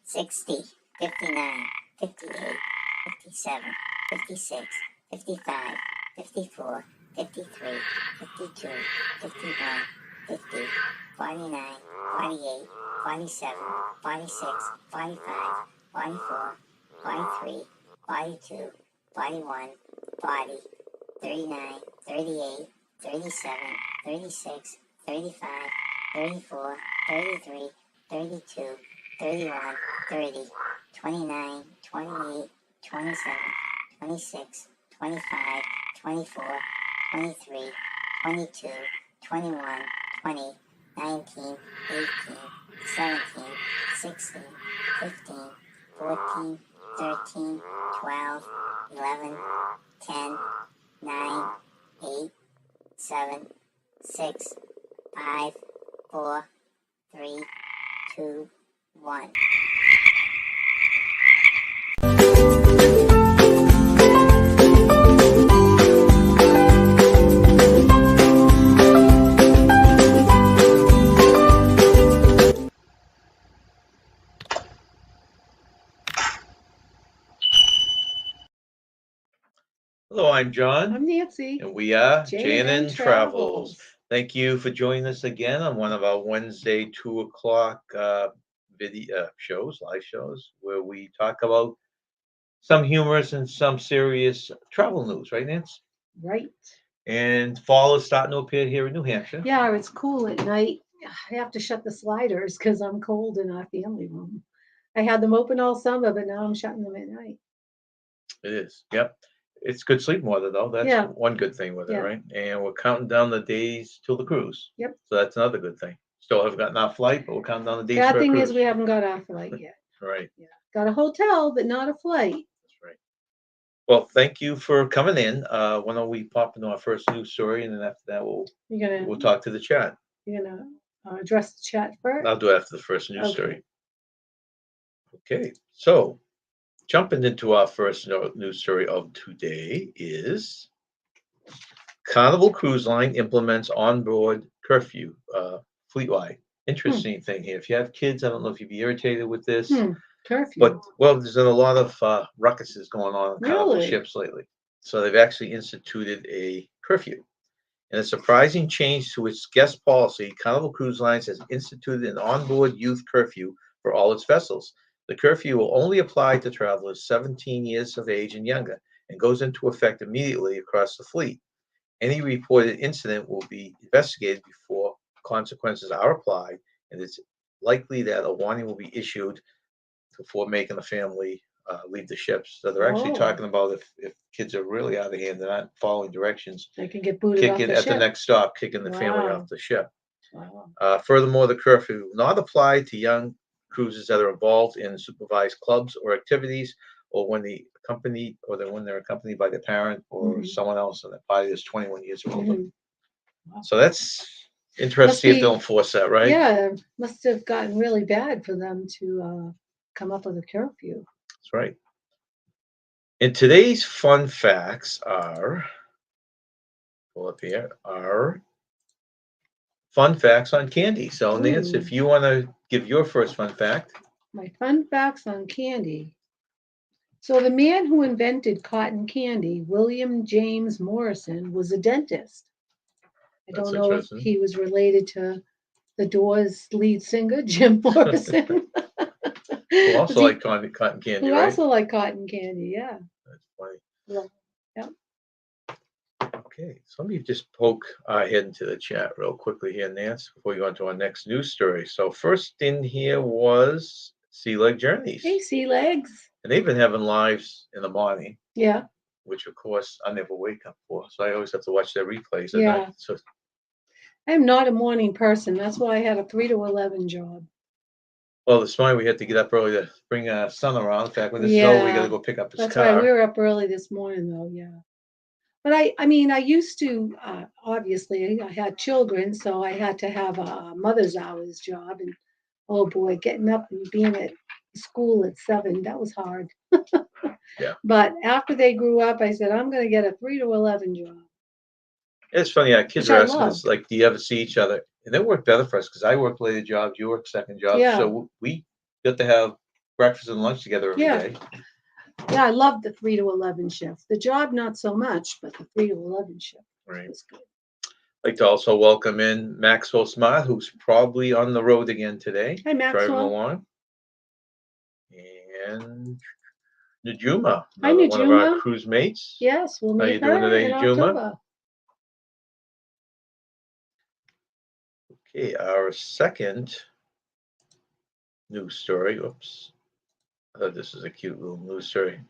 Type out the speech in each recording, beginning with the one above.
60, 59, 58, 57, 56, 55, 54, 53, 52, 51, 50, 49, 48, 47, 46, 45, 44, 43, 42, 41, 40, 39, 38, 37, 36, 35, 34, 33, 32, 31, 30, 29, 28, 27, 26, 25, 24, 23, 22, 21, 20, 19, 18, 17, 16, 15, 14, 13, 12, 11, 10, 9, 8, 7, 6, 5, 4, 3, 2, 1. Hello, I'm John. I'm Nancy. And we are J&N j&ntravels. Travels. Thank you for joining us again on one of our Wednesday 2 o'clock video shows, live shows, where we talk about some humorous and some serious travel news, right, Nance? Right. And fall is starting to appear here in New Hampshire. Yeah, it's cool at night. I have to shut the sliders because I'm cold in our family room. I had them open all summer, but now I'm shutting them at night. It is. Yep. It's good sleep weather, though. That's Yeah. one good thing with it, Yeah. right? And we're counting down the days till the cruise. Yep. So that's another good thing. Still haven't gotten our flight, but we're counting down the days Bad for a thing cruise. is we haven't got our flight yet. Right. Yeah. Got a hotel, but not a flight. That's right. Well, thank you for coming in. Why don't we pop into our first news story, and then after that, we'll talk to the chat. You're gonna address the chat first. I'll do it after the first news Okay. story. Okay, so jumping into our first news story of today is Carnival Cruise Line implements onboard curfew fleet-wide. Interesting thing here. If you have kids, I don't know if you'd be irritated with this. Curfew. But, well, there's been a lot of ruckuses going on Carnival Really? ships lately. So they've actually instituted a curfew. In a surprising change to its guest policy, Carnival Cruise Lines has instituted an onboard youth curfew for all its vessels. The curfew will only apply to travelers 17 years of age and younger and goes into effect immediately across the fleet. Any reported incident will be investigated before consequences are applied, and it's likely that a warning will be issued before making the family leave the ships. So they're actually talking about if kids are really out of hand, they're not following directions, they can get booted off kicking the at ship. the next stop, kicking the family off the ship. Wow. Furthermore, the curfew will not apply to young cruisers that are involved in supervised clubs or activities, or when when they're accompanied by their parent or someone else, and the party is 21 years or older. Wow. So that's interesting if they'll enforce that, right? Yeah, must have gotten really bad for them to come up with a curfew. That's right. And today's fun facts are, pull up here, are fun facts on candy. So, Nance, if you want to give your first fun fact. My fun facts on candy. So the man who invented cotton candy, William James Morrison, was a dentist. I don't know if he was related to the Doors lead singer, Jim Morrison. Who also like cotton candy, who right? also like cotton candy, yeah. That's funny. Well, yeah. Okay, so let me just poke our head into the chat real quickly here, Nance, before we go on to our next news story. So first in here was Sea Leg Journeys. Hey, Sea Legs. And they've been having lives in the morning. Yeah. Which, of course, I never wake up for. So I always have to watch their replays at Yeah. night. So I'm not a morning person. That's why I had a 3 to 11 job. Well, this morning we had to get up early to bring our son around. In fact, when this is over, we got to go pick up his car. That's right. We were up early this morning, though. Yeah. But I mean, I used to, obviously, I had children, so I had to have a mother's hours job. And oh boy, getting up and being at school at 7, that was hard. Yeah. But after they grew up, I said, I'm going to get a 3 to 11 job. It's funny. Our kids are asking us, like, do you ever see each other? And it worked better for us because I worked later jobs, you worked second jobs. Yeah. So we got to have breakfast and lunch together every Yeah. day. Yeah, I love the 3 to 11 shift. The job, not so much, but the 3 to 11 shift Right. was good. I'd like to also welcome in Maxwell Smart, who's probably on the road again today. Hi, Driving Maxwell. along. And Najuma, Hi, another one of our Najuma. cruise mates. Yes, we'll How you meet doing her today, in Najuma? October. Okay, our second news story. Oops. I thought this was a cute little news story.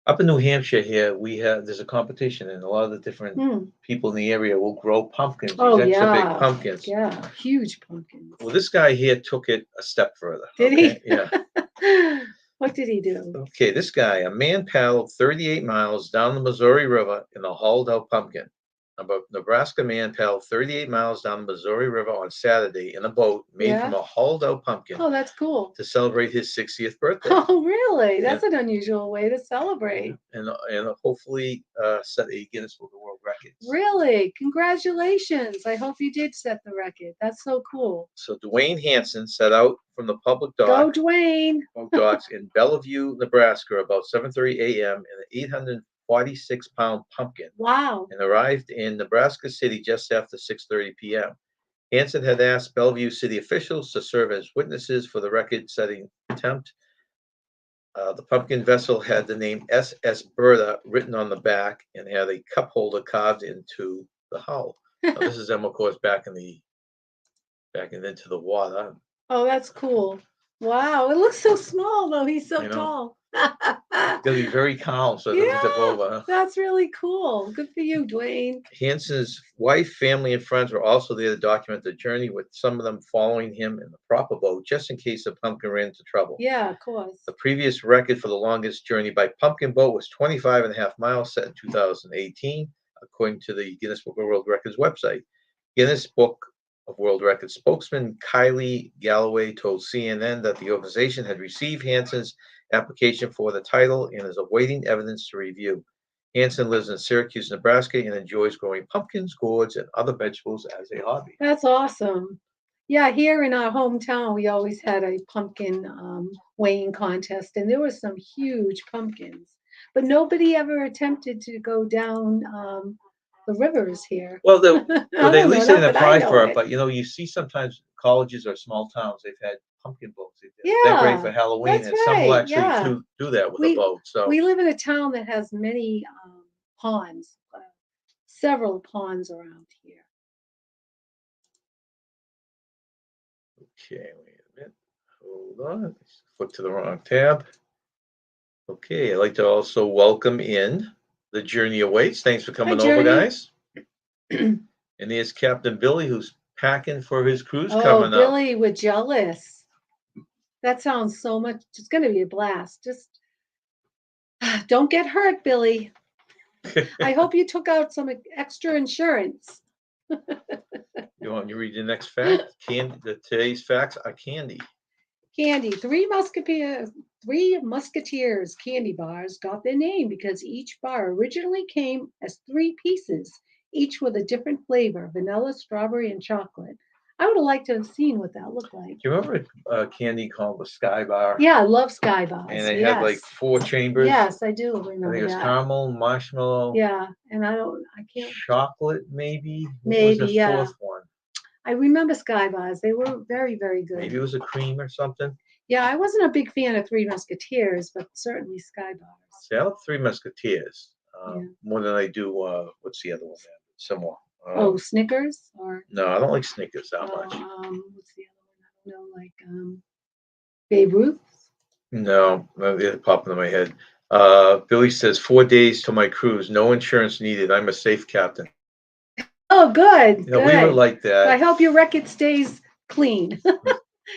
Up in New Hampshire here, there's a competition, and a lot of the different people in the area will grow pumpkins, these Oh, extra big yeah. pumpkins. Yeah, huge pumpkins. Well, this guy here took it a step further. Did okay? he? Yeah. What did he do? Okay, this guy, a man paddled 38 miles down the Missouri River in a hauled out pumpkin. A Nebraska man paddled 38 miles down the Missouri River on Saturday in a boat made Yeah. from a hauled out pumpkin Oh, that's cool. to celebrate his 60th birthday. Oh, really? That's an unusual way to celebrate. And hopefully set a Guinness Book of World Records. Really? Congratulations. I hope you did set the record. That's so cool. So Dwayne Hanson set out from the public Go, dock Dwayne. docks in Bellevue, Nebraska about 7:30 a.m. in an 846-pound pumpkin. Wow. And arrived in Nebraska City just after 6:30 p.m. Hanson had asked Bellevue city officials to serve as witnesses for the record-setting attempt. The pumpkin vessel had the name SS Berta written on the back and had a cup holder carved into the hull. Now, this is them, of course, back into the water. Oh, that's cool. Wow. It looks so small, though. He's so tall. It's gonna be very calm, so it doesn't tip over. That's really cool. Good for you, Dwayne. Hanson's wife, family, and friends were also there to document the journey, with some of them following him in the proper boat, just in case the pumpkin ran into trouble. Yeah, of course. The previous record for the longest journey by pumpkin boat was 25.5 miles, set in 2018, according to the Guinness Book of World Records website. Guinness Book of World Records spokesman Kylie Galloway told CNN that the organization had received Hanson's application for the title and is awaiting evidence to review. Hanson lives in Syracuse, Nebraska, and enjoys growing pumpkins, gourds, and other vegetables as a hobby. That's awesome. Yeah, here in our hometown, we always had a pumpkin weighing contest, and there were some huge pumpkins. But nobody ever attempted to go down the rivers here. Well, I at don't least know, they not didn't that I apply know for it, it. but you see sometimes colleges or small towns, they've had pumpkin boats. They Yeah, decorate for Halloween, that's and some will right, actually yeah. do that with a boat. So We live in a town that has many ponds, several ponds around here. okay, wait a minute. Hold on. Flip to the wrong tab. Okay, I'd like to also welcome in the Journey Awaits. Thanks for coming over, guys. And there's Captain Billy, who's packing for his cruise coming up. Oh, Billy, we're jealous. That sounds so much. It's going to be a blast. Just don't get hurt, Billy. I hope you took out some extra insurance. You want me to read the next fact? Today's facts are candy. Candy. Three Musketeers candy bars got their name because each bar originally came as 3 pieces, each with a different flavor: vanilla, strawberry, and chocolate. I would have liked to have seen what that looked like. Do you remember a candy called the Sky Bar? Yeah, I love Sky Bars. And they had like 4 chambers. Yes, I do I remember think it was that. caramel, marshmallow. Yeah, and I can't. Chocolate, maybe. What Maybe, was the yeah. 4th one? I remember Sky Bars. They were very, very good. Maybe it was a cream or something. Yeah, I wasn't a big fan of Three Musketeers, but certainly Sky Bars. See, I like 3 Musketeers Yeah. more than I do. What's the other one? Similar. Snickers or No, I don't like Snickers that much. what's the other one? I don't know, like Babe Ruth. No, it popped into my head. Billy says 4 days to my cruise, no insurance needed. I'm a safe captain. Oh, good. Good. We were like that. I hope your record stays clean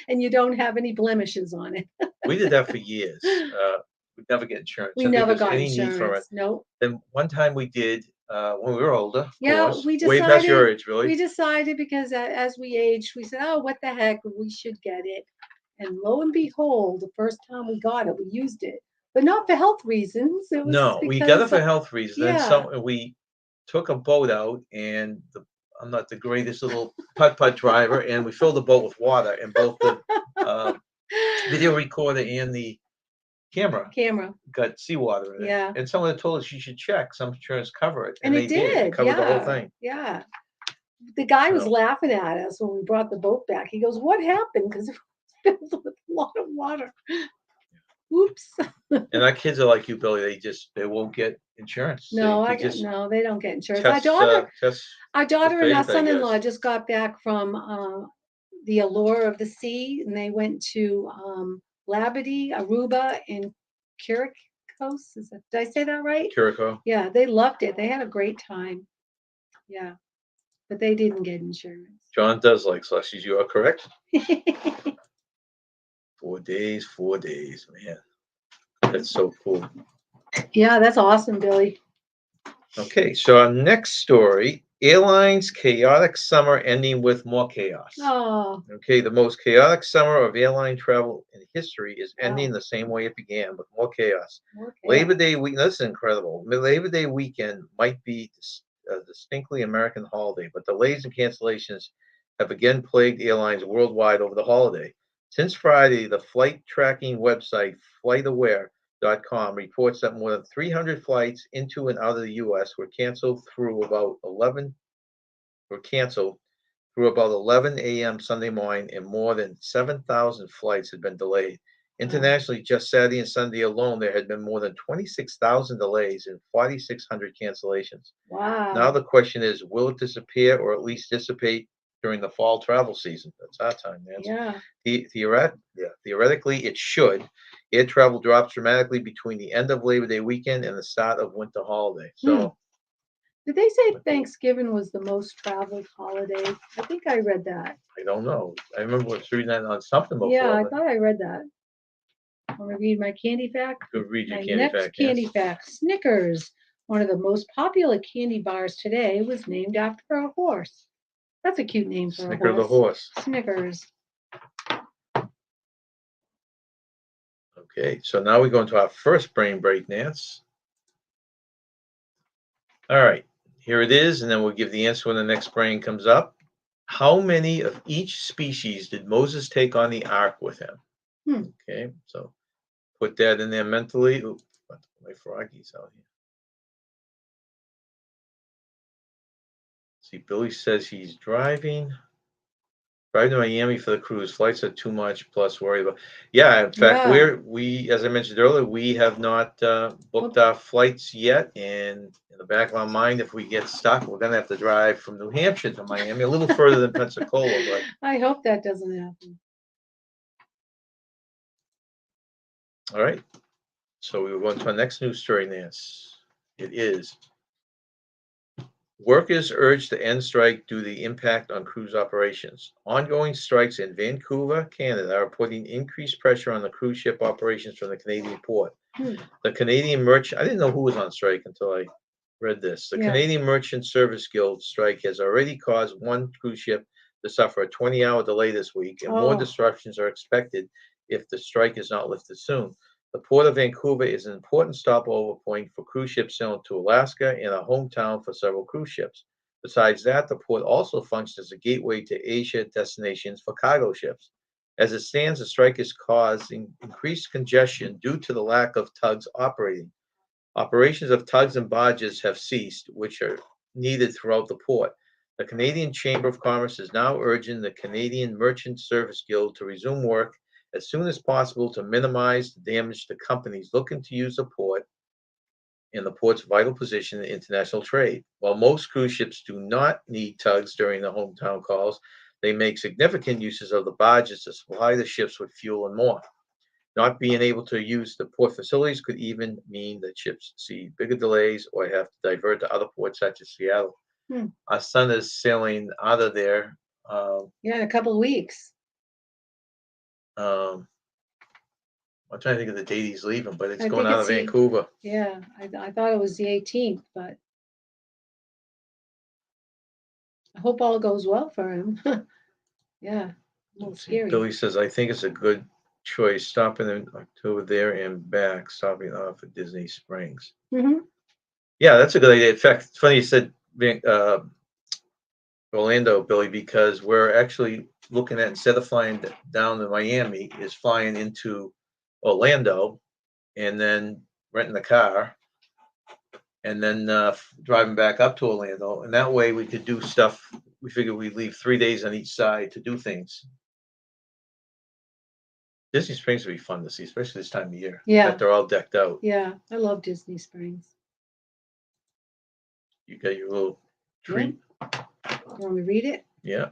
and you don't have any blemishes on it. We did that for years. We never get insurance. We never got insurance. Need for it. Nope. Then one time we did when we were older. Of course. We decided. Way past your age, really. We decided because as we aged, we said, "Oh, what the heck? We should get it." And lo and behold, the first time we got it, we used it, but not for health reasons. It was we got it for health reasons. Yeah. Then we took a boat out, and I'm not the greatest little putt driver, and we filled the boat with water, and both the video recorder and the camera got seawater in it. Yeah. And someone told us you should check. Some insurance cover it. And they did. It covered the whole thing. Yeah. The guy was No. laughing at us when we brought the boat back. He goes, "What happened?" Because it was filled with a lot of water. Oops. And our kids are like you, Billy. They won't get insurance. No, they don't get insurance. Our daughter and our son-in-law just got back from the Allure of the Sea, and they went to Labadee, Aruba, and Curacao. Did I say that right? Curacao. Yeah, they loved it. They had a great time. Yeah, but they didn't get insurance. John does like slushies. You are correct. 4 days, man. That's so cool. Yeah, that's awesome, Billy. Okay, so our next story, airlines chaotic summer ending with more chaos. Oh. Okay, the most chaotic summer of airline travel in history is ending the same way it began, with more chaos. Labor Day week, this is incredible. Labor Day weekend might be a distinctly American holiday, but delays and cancellations have again plagued airlines worldwide over the holiday. Since Friday, the flight tracking website FlightAware.com reports that more than 300 flights into and out of the U.S. were canceled through about 11 a.m. Sunday morning, and more than 7,000 flights had been delayed. Internationally, just Saturday and Sunday alone, there had been more than 26,000 delays and 4,600 cancellations. Wow. Now the question is, will it disappear or at least dissipate during the fall travel season? That's our time, Nancy. Yeah. Theoretically, it should. Air travel drops dramatically between the end of Labor Day weekend and the start of winter holiday. So, did they say Thanksgiving was the most traveled holiday? I think I read that. I don't know. I remember reading that on something before. Yeah, I thought I read that. Want to read my candy fact? Go read your candy next fact. Candy fact: Snickers, one of the most popular candy bars today, was named after a horse. That's a cute name for Snicker a horse. the horse. Snickers. Okay, so now we go into our first brain break, Nance. All right, here it is, and then we'll give the answer when the next brain comes up. How many of each species did Moses take on the ark with him? Okay, so put that in there mentally. Ooh, my froggies out here. See, Billy says he's driving to Miami for the cruise. Flights are too much, plus worry about. Yeah, in fact, we, as I mentioned earlier, we have not booked our flights yet. And in the back of our mind, if we get stuck, we're gonna have to drive from New Hampshire to Miami, a little further than Pensacola. But I hope that doesn't happen. All right. So we will go into our next news story, Nance. It is workers urged to end strike due to the impact on cruise operations. Ongoing strikes in Vancouver, Canada are putting increased pressure on the cruise ship operations from the Canadian port. The Canadian Merchant, I didn't know who was on strike until I read this. The Canadian Merchant Service Guild strike has already caused one cruise ship to suffer a 20-hour delay this week, and more disruptions are expected if the strike is not lifted soon. The Port of Vancouver is an important stopover point for cruise ships sailing to Alaska and a hometown for several cruise ships. Besides that, the port also functions as a gateway to Asia destinations for cargo ships. As it stands, the strike is causing increased congestion due to the lack of tugs operating. Operations of tugs and barges have ceased, which are needed throughout the port. The Canadian Chamber of Commerce is now urging the Canadian Merchant Service Guild to resume work as soon as possible to minimize the damage to companies looking to use the port and the port's vital position in international trade. While most cruise ships do not need tugs during the hometown calls, they make significant uses of the barges to supply the ships with fuel and more. Not being able to use the port facilities could even mean that ships see bigger delays or have to divert to other ports such as Seattle. Our son is sailing out of there. In a couple of weeks. I'm trying to think of the date he's leaving, but it's going out of Vancouver. Yeah, I thought it was the 18th, but I hope all goes well for him. Yeah, a little scary. Billy says, I think it's a good choice stopping in October there and back, stopping off at Disney Springs. Yeah, that's a good idea. In fact, it's funny you said Orlando, Billy, because we're actually looking at, instead of flying down to Miami, is flying into Orlando and then renting a car and then driving back up to Orlando. And that way we could do stuff. We figured we'd leave 3 days on each side to do things. Disney Springs would be fun to see, especially this time of year. Yeah. That they're all decked out. Yeah, I love Disney Springs. You got your little treat. Yeah. You want me to read it? Yeah.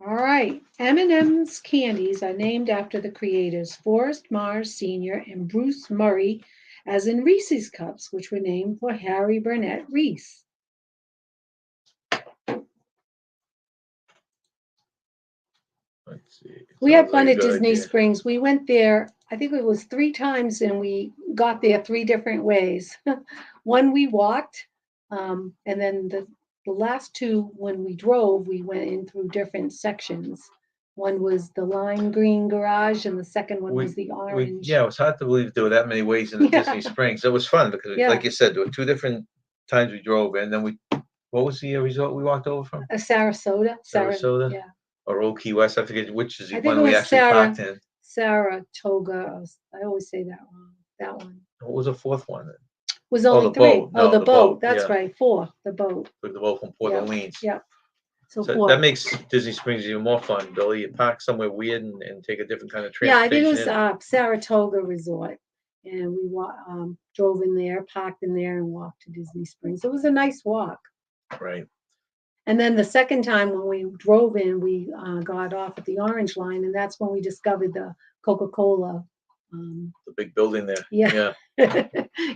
All right. M&M's candies are named after the creators Forrest Mars Sr. and Bruce Murray, as in Reese's Cups, which were named for Harry Burnett Reese. Let's see. We had fun at Disney Springs. We went there, I think it was 3 times, and we got there 3 different ways. One we walked, and then the last 2, when we drove, we went in through different sections. One was the lime green garage, and the second one was the orange. Yeah, it was hard to believe there were that many ways into Disney Springs. It was fun because, like you said, there were 2 different times we drove, and then what was the resort we walked over from? Sarasota. Sarasota? Yeah. Or Old Key West, I forget which is the I think one it we was actually parked in. Saratoga. I always say that wrong. That one. What was the 4th one? Was only the 3. boat. No, the boat. That's yeah. right. 4. The boat. With the boat from Port Orleans. Yep. So that makes Disney Springs even more fun, Billy. You park somewhere weird and take a different kind of transportation. Yeah, I think it was Saratoga Resort. And we drove in there, parked in there, and walked to Disney Springs. It was a nice walk. Right. And then the second time when we drove in, we got off at the Orange Line, and that's when we discovered the Coca-Cola. The big building there. Yeah.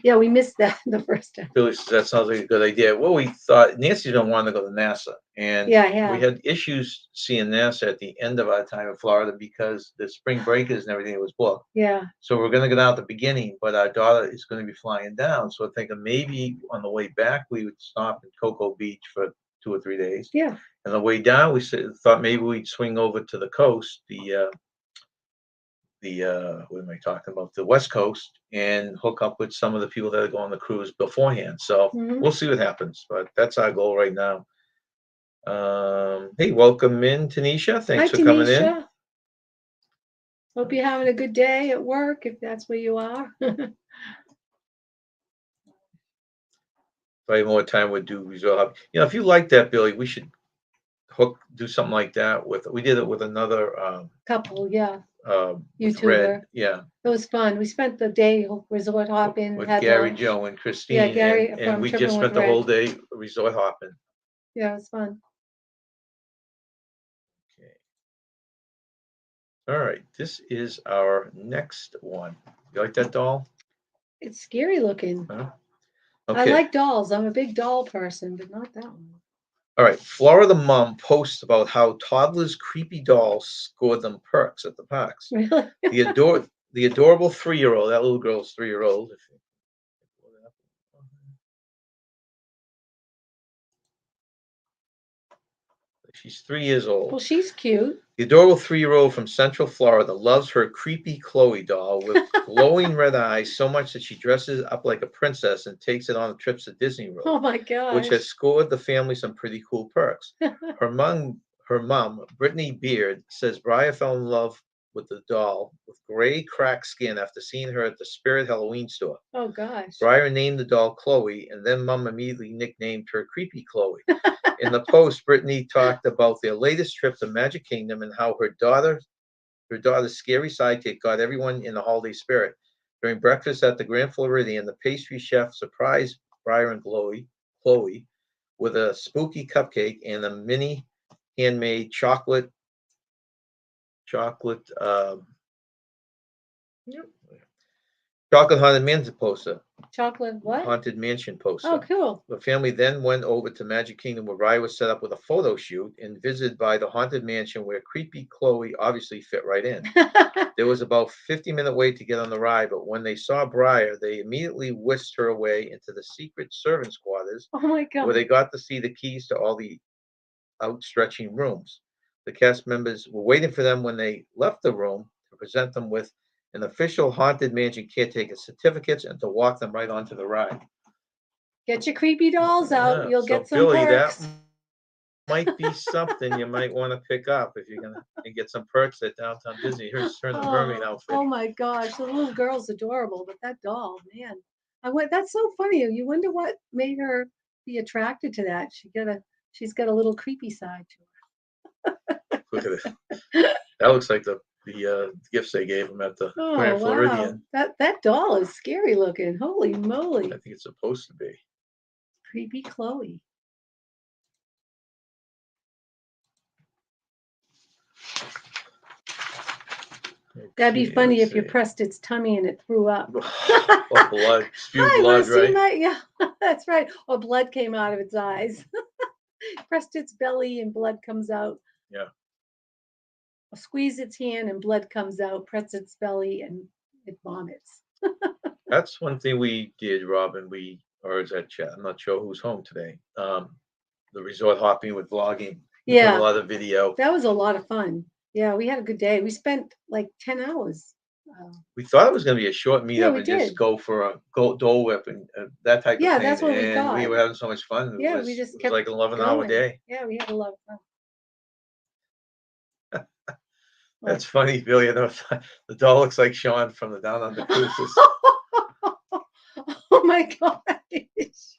Yeah, we missed that the first time. Billy says that sounds like a good idea. Well, we thought Nancy didn't want to go to NASA. And we had issues seeing NASA at the end of our time in Florida because the spring breakers and everything was booked. Yeah. So we're going to go down at the beginning, but our daughter is going to be flying down. So I'm thinking maybe on the way back, we would stop in Cocoa Beach for 2 or 3 days. Yeah. And the way down, we thought maybe we'd swing over to the coast, what am I talking about? The West Coast, and hook up with some of the people that go on the cruise beforehand. So we'll see what happens, but that's our goal right now. Hey, welcome in, Tanisha. Thanks for coming in. Hope you're having a good day at work, if that's where you are. Probably more time would do Resort Hub. If you like that, Billy, we should do something like that we did it with another couple, yeah. YouTuber. Red, yeah. It was fun. We spent the day resort hopping with Gary, lunch. Joe, and Christine. Yeah, Gary, and we just spent the whole day resort hopping. Yeah, it was fun. Okay. All right, this is our next one. You like that doll? It's scary looking. Huh? Okay. I like dolls. I'm a big doll person, but not that one. All right, Florida mom posts about how toddlers' creepy dolls scored them perks at the parks. Really? The adorable 3-year-old, that little girl's 3-year-old. She's 3 years old. Well, she's cute. The adorable 3-year-old from Central Florida loves her creepy Chloe doll with glowing red eyes so much that she dresses up like a princess and takes it on trips to Disney World. Oh my gosh. Which has scored the family some pretty cool perks. Her mom, Brittany Beard, says Briar fell in love with the doll with gray cracked skin after seeing her at the Spirit Halloween store. Oh gosh. Briar named the doll Chloe, and then Mom immediately nicknamed her Creepy Chloe. In the post, Brittany talked about their latest trip to Magic Kingdom and how her daughter's scary sidekick got everyone in the holiday spirit. During breakfast at the Grand Floridian, the pastry chef surprised Briar and Chloe with a spooky cupcake and a mini handmade chocolate Haunted Mansion poster. Chocolate what? Haunted Mansion poster. Oh, cool. The family then went over to Magic Kingdom where Briar was set up with a photo shoot and visited by the Haunted Mansion where creepy Chloe obviously fit right in. There was about a 50-minute wait to get on the ride, but when they saw Briar, they immediately whisked her away into the secret servants' quarters. Oh my God. Where they got to see the keys to all the outstretching rooms. The cast members were waiting for them when they left the room to present them with an official Haunted Mansion caretaker certificates and to walk them right onto the ride. Get your creepy dolls out. You'll get some Billy, perks. That might be something you might want to pick up if you're gonna get some perks at Downtown Disney. Here's her in the mermaid outfit. Oh my gosh, the little girl's adorable, but that doll, man, that's so funny. You wonder what made her be attracted to that. She's got a little creepy side to Look at it. That looks like the gifts they gave him at the her. Grand Oh wow, Floridian. that doll is scary looking. Holy moly, I think it's supposed to be. creepy Chloe. That'd be Okay, funny let's if you see. pressed its tummy and it threw up. Oh, blood, spewed Hi, blood, wanna see right? my, yeah, that's right. Or blood came out of its eyes. Pressed its belly and blood comes out. Yeah. Or squeeze its hand and blood comes out. Press its belly and it vomits. That's one thing we did, Robin. Or is that chat? I'm not sure who's home today. The resort hopping with vlogging. We took a Yeah, lot of video. that was a lot of fun. Yeah, we had a good day. We spent like 10 hours. We thought it was going to be a short Yeah, meetup we and just did. go for a Dole Whip and that type of Yeah, thing. that's what we And we thought. were having so much fun. Yeah, It we just was kept like an 11-hour going. day. Yeah, we had a lot of fun. That's funny, Billy. The doll looks like Sean from the Down Under Cruises. Oh my gosh.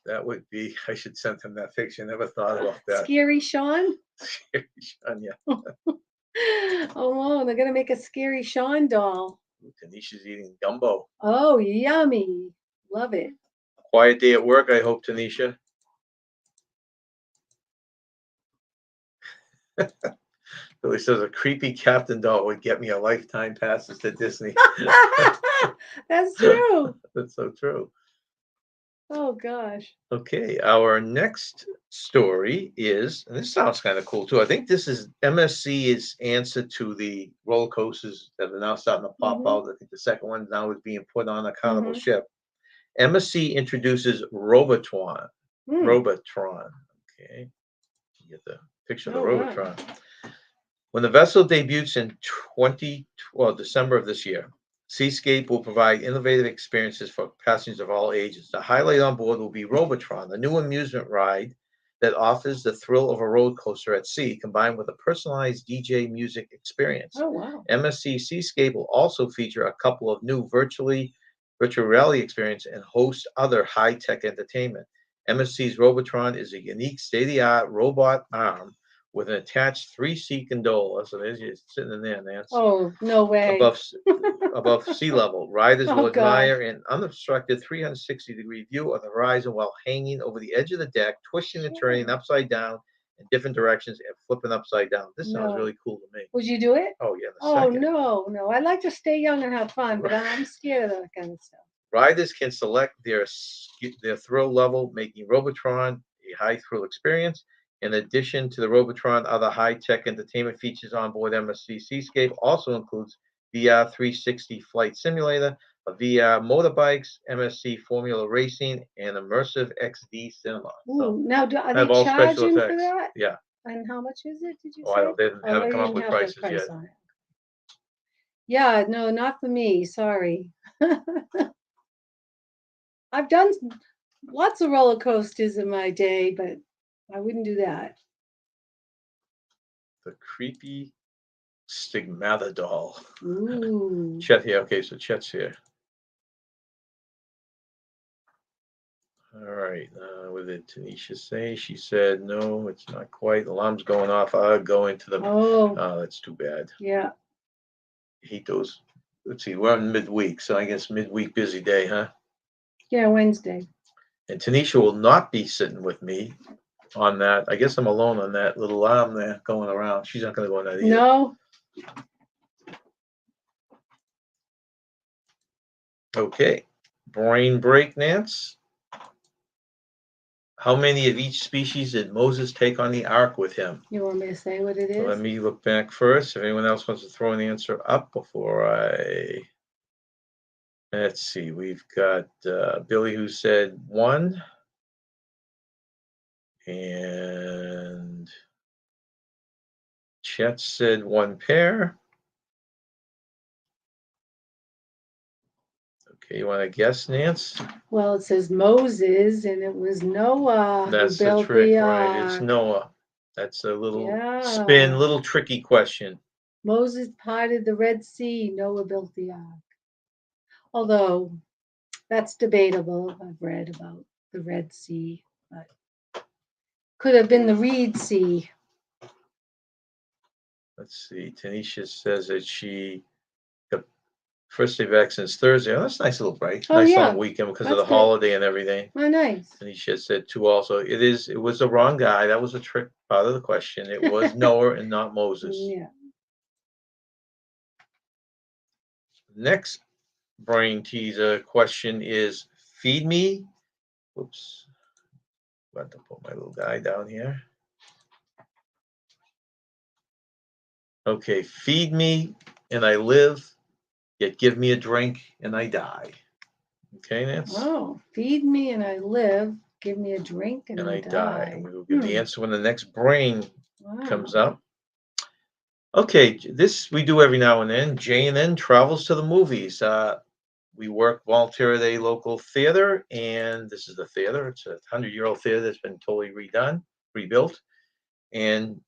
That would be, I should send him that picture. Never thought about that. Scary Sean? Scary Sean, yeah. Oh, wow, they're gonna make a scary Sean doll. Tanisha's eating gumbo. Oh, yummy. Love it. Quiet day at work, I hope, Tanisha. Billy says a creepy captain doll would get me a lifetime passes to Disney. That's true. That's so true. Oh gosh. Okay, our next story is, and this sounds kind of cool too. I think this is MSC's answer to the roller coasters that are now starting to pop out. I think the second one now is being put on a carnival ship. MSC introduces Robotron. Robotron. Okay, you get the picture of the Robotron. When the vessel debuts in December of this year, Seascape will provide innovative experiences for passengers of all ages. The highlight on board will be Robotron, a new amusement ride that offers the thrill of a roller coaster at sea, combined with a personalized DJ music experience. Oh, wow. MSC Seascape will also feature a couple of new virtual reality experiences and host other high-tech entertainment. MSC's Robotron is a unique state-of-the-art robot arm with an attached 3-seat gondola. So there's you sitting in there, Nance. Oh, no way. Above sea level. Riders will God. admire an unobstructed 360-degree view of the horizon while hanging over the edge of the deck, twisting and turning upside down in different directions and flipping upside down. This sounds really cool to me. Would you do it? Oh, yeah. Oh, no. I like to stay young and have fun, but I'm scared of that kind of stuff. Riders can select their thrill level, making Robotron a high thrill experience. In addition to the Robotron, other high-tech entertainment features on board MSC Seascape also includes VR 360 Flight Simulator, a VR motorbikes, MSC Formula Racing, and immersive XD cinema. Ooh, now, are they charging for that? Yeah. And how much is it, did you say? They haven't come up with prices yet. Yeah, no, not for me. Sorry. I've done lots of roller coasters in my day, but I wouldn't do that. The creepy stigmata doll. Ooh. Chet here. Okay, so Chet's here. All right. What did Tanisha say? She said, no, it's not quite. Alarm's going off. I'll go into the. Oh, that's too bad. Yeah. Hate those. Let's see. We're on midweek, so I guess midweek busy day, huh? Yeah, Wednesday. And Tanisha will not be sitting with me on that. I guess I'm alone on that little arm there going around. She's not going to go on that either. No. Okay. Brain break, Nance. How many of each species did Moses take on the ark with him? You want me to say what it is? Let me look back first. If anyone else wants to throw an answer up before I... Let's see. We've got Billy who said 1. And Chet said 1 pair. Okay, you want to guess, Nance? Well, it says Moses, and it was Noah. That's the trick, right? It's Noah. That's a little spin, Yeah. little tricky question. Moses parted the Red Sea, Noah built the ark. Although that's debatable. I've read about the Red Sea, but could have been the Reed Sea. Let's see. Tanisha says that she got first day vaccines Thursday. Oh, that's a nice little break. Oh, Nice yeah. long weekend because of That's the good. holiday and everything. Oh, nice. Tanisha said too also. It was the wrong guy. That was a trick part of the question. It was Noah and not Moses. Yeah. Next brain teaser question is feed me. Whoops. About to put my little guy down here. Okay, feed me and I live, yet give me a drink and I die. Okay, Nance? Oh, feed me and I live. Give me a drink and And I I die. And die. we will give the answer when the next brain Wow. comes up. Okay, this we do every now and then. J&N travels to the movies. We work volunteer at a local theater, and this is the theater. It's a 100-year-old theater that's been totally redone, rebuilt. And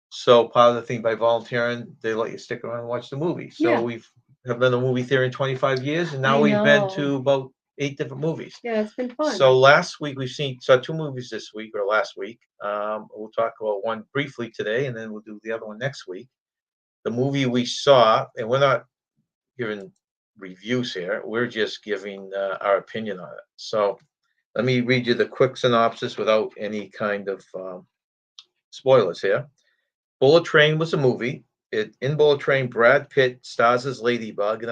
so part of the thing by volunteering, they let you stick around and watch the movie. So Yeah. we've have been a movie theater in 25 years, and now I we've been know. to about 8 different movies. Yeah, it's been fun. So last week saw 2 movies this week or last week. We'll talk about one briefly today, and then we'll do the other one next week. The movie we saw, and we're not giving reviews here. We're just giving our opinion on it. So let me read you the quick synopsis without any kind of spoilers here. Bullet Train was a movie. In Bullet Train, Brad Pitt stars as Ladybug, an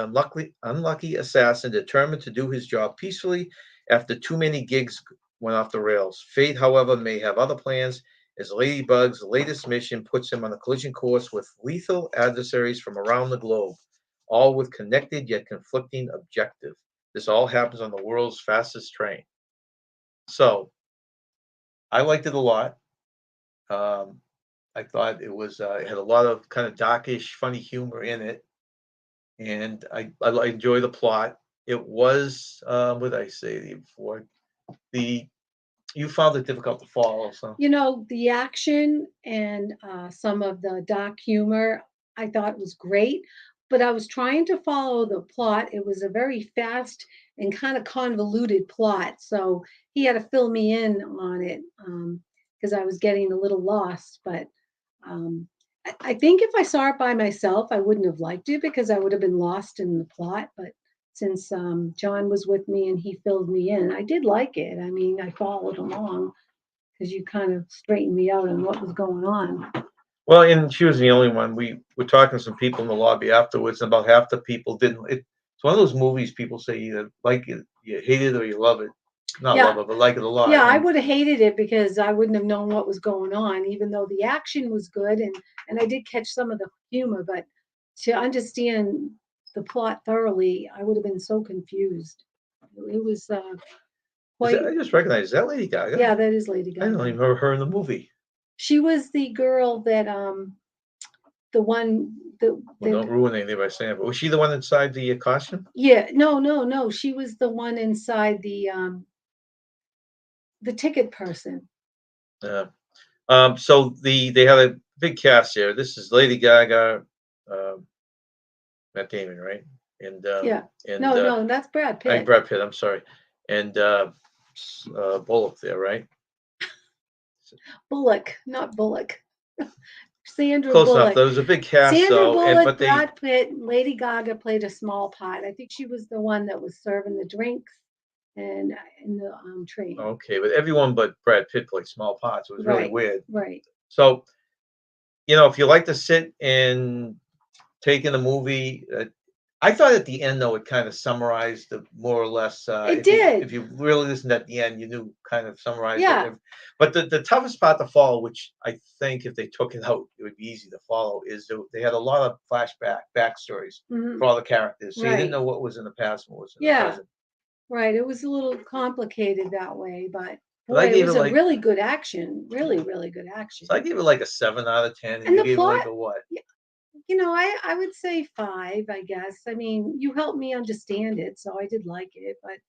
unlucky assassin determined to do his job peacefully after too many gigs went off the rails. Fate, however, may have other plans, as Ladybug's latest mission puts him on a collision course with lethal adversaries from around the globe, all with connected yet conflicting objectives. This all happens on the world's fastest train. So, I liked it a lot. Um, I thought it had a lot of kind of darkish, funny humor in it, and I enjoy the plot. It was what did I say before? The You found it difficult to follow, so The action and some of the dark humor I thought was great, but I was trying to follow the plot. It was a very fast and kind of convoluted plot, so he had to fill me in on it because I was getting a little lost. But I think if I saw it by myself, I wouldn't have liked it because I would have been lost in the plot. But since John was with me and he filled me in, I did like it. I mean, I followed along because you kind of straightened me out on what was going on. well, and she was the only one. We were talking to some people in the lobby afterwards, and about half the people didn't. It's one of those movies people say you like it, you hate it, or you love it. Not Yeah. love it, but like it a lot. Yeah, I And would have hated it because I wouldn't have known what was going on, even though the action was good and I did catch some of the humor, but to understand the plot thoroughly, I would have been so confused. It was quite, I just recognize that Lady Gaga. yeah, that is Lady I don't even Gaga. remember her in the movie. She was the girl that the one Well, don't ruin anything by saying it. But was she the one inside the costume? yeah, no. She was the one inside the ticket person. Yeah. So they had a big cast here. This is Lady Gaga, um, Matt Damon, right? And Yeah. and No, that's Brad Pitt. Brad Pitt. I'm sorry, and Bullock there, right? Bullock, not Bullock. Sandra Close enough. Bullock. There was a big cast Sandra though, and Bullock, but they Brad Pitt, Lady Gaga played a small part. I think she was the one that was serving the drinks and in the train. okay, but everyone but Brad Pitt played small parts. It was really Right, weird. right. So if you like to sit and take in a movie, I thought at the end though it kind of summarized the more or less. It If did. you really listened at the end, you knew kind of summarized Yeah. it. But the toughest part to follow, which I think if they took it out, it would be easy to follow, is they had a lot of backstories Mhm. for all the characters, so you didn't Right. know what was in the past and what was in the Yeah, present. right. It was a little complicated that way, but But I boy, it gave it was a like really good action. Really, really good action. so I gave it like a 7 out of 10, and And you the gave it plot, like a what? I would say 5, I guess. I mean, you helped me understand it, so I did like it. But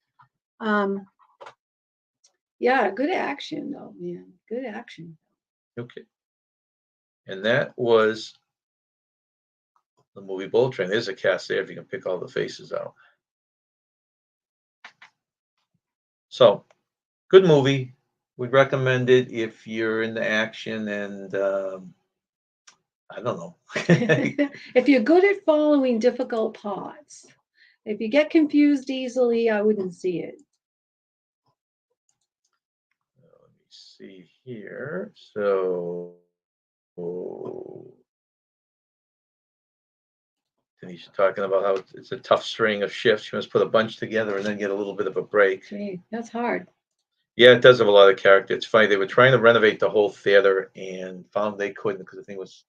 yeah, good action though, man. Good action. Okay. And that was the movie Bullet Train. There's a cast there if you can pick all the faces out. So, good movie. We'd recommend it if you're into action and I don't know. If you're good at following difficult plots, if you get confused easily, I wouldn't see it. Let me see here. So, Tanisha talking about how it's a tough string of shifts. She must put a bunch together and then get a little bit of a break. Gee, that's hard. Yeah, it does have a lot of character. It's funny. They were trying to renovate the whole theater and found they couldn't because the thing was.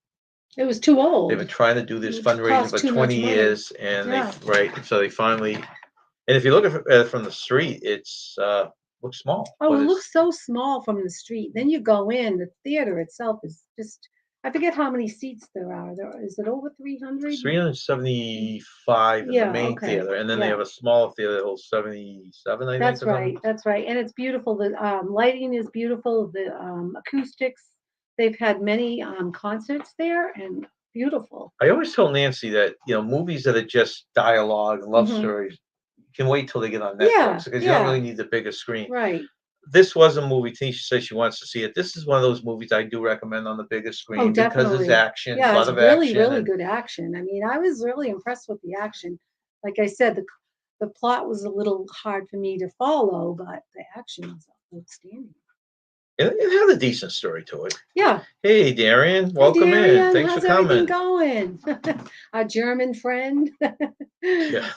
It was too old. They've been trying to do this It fundraising cost for too much 20 money. years, and Yeah. so they finally. And if you look at it from the street, it's looks small. Oh, but it it's, looks so small from the street. Then you go in, the theater itself is just, I forget how many seats there are. Is it over 300? 375 in the Yeah, main okay. theater, and then they Yeah. have a smaller theater that holds 77, I think. That's or something. right. That's right. And it's beautiful. The lighting is beautiful. The acoustics. They've had many concerts there, and beautiful. I always tell Nancy that movies that are just dialogue and love Mhm. stories can wait till they get on Yeah, Netflix because you don't yeah. really need the bigger screen. Right. This was a movie. Tanisha says she wants to see it. This is one of those movies I do recommend on the bigger Oh, screen because it's definitely. action, a Yeah, lot it's of really, action, really and good action. I mean, I was really impressed with the action. Like I said, the plot was a little hard for me to follow, but the action was outstanding. it had a decent story to it. Yeah. Hey, Darian, Hi, welcome in. Darian. Thanks How's for everything coming. going? Our German friend. Yeah,